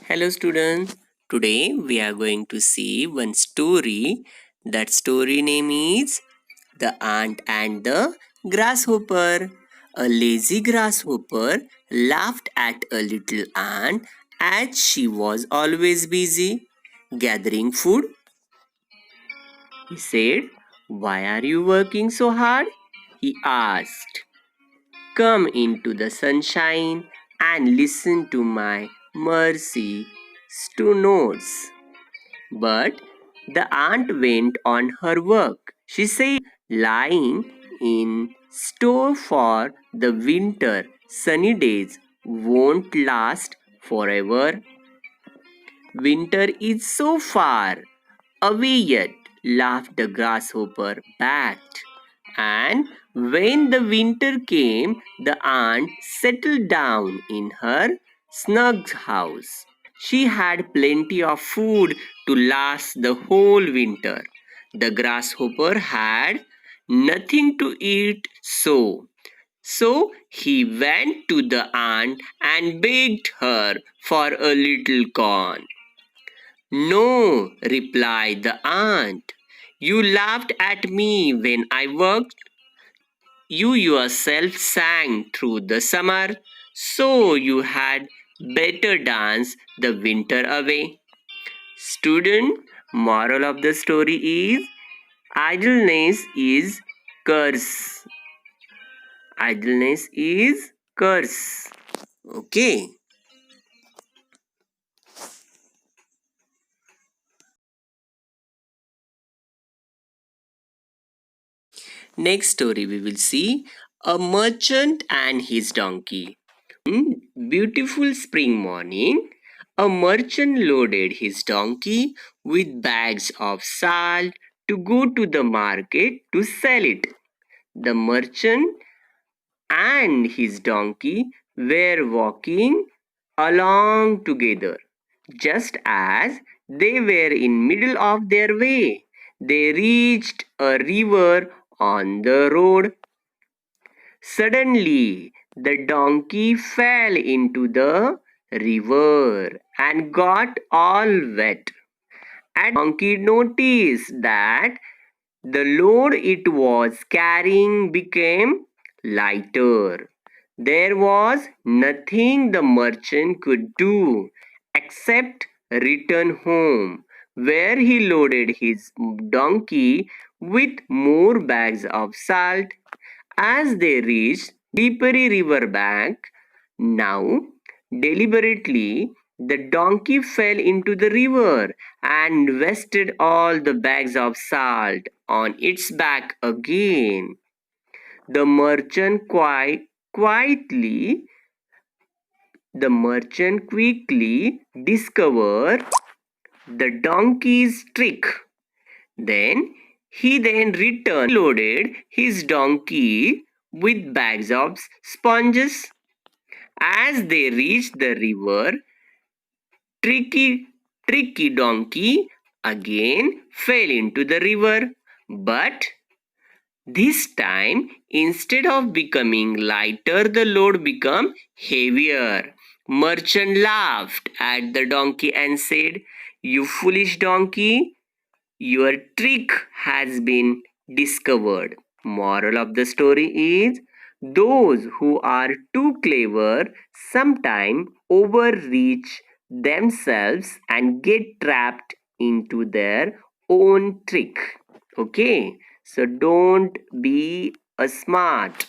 Hello students, today we are going to see one story. That story name is The Ant and the Grasshopper. A lazy grasshopper laughed at a little ant as she was always busy gathering food. He said, "Why are you working so hard?" He asked. "Come into the sunshine and listen to my mercy notes." But the ant went on her work. She said, "Lying in store for the winter sunny days won't last forever. Winter is so far away yet," laughed the grasshopper back. And when the winter came, the ant settled down in her snug house. She had plenty of food to last the whole winter. The grasshopper had nothing to eat, so he went to the ant and begged her for a little corn. "No," replied the ant. "You laughed at me when I worked. You yourself sang through the summer, so you had better dance the winter away." Student, moral of the story is idleness is curse. Idleness is curse. Okay. Next story we will see a merchant and his donkey. Beautiful spring morning, a merchant loaded his donkey with bags of salt to go to the market to sell it. The merchant and his donkey were walking along together. Just as they were in middle of their way, they reached a river on the road. Suddenly, the donkey fell into the river and got all wet. And donkey noticed that the load it was carrying became lighter. There was nothing the merchant could do except return home, where he loaded his donkey with more bags of salt. As they reached Slippery River bank, now deliberately the donkey fell into the river and wasted all the bags of salt on its back again. The merchant quietly the merchant quickly discovered the donkey's trick. Then returned loaded his donkey with bags of sponges. As they reached the river, Tricky Tricky Donkey again fell into the river, but this time instead of becoming lighter, the load became heavier. Merchant laughed at the donkey and said, "You foolish donkey, your trick has been discovered." Moral of the story is those who are too clever sometimes overreach themselves and get trapped into their own trick. Okay, so don't be a smart.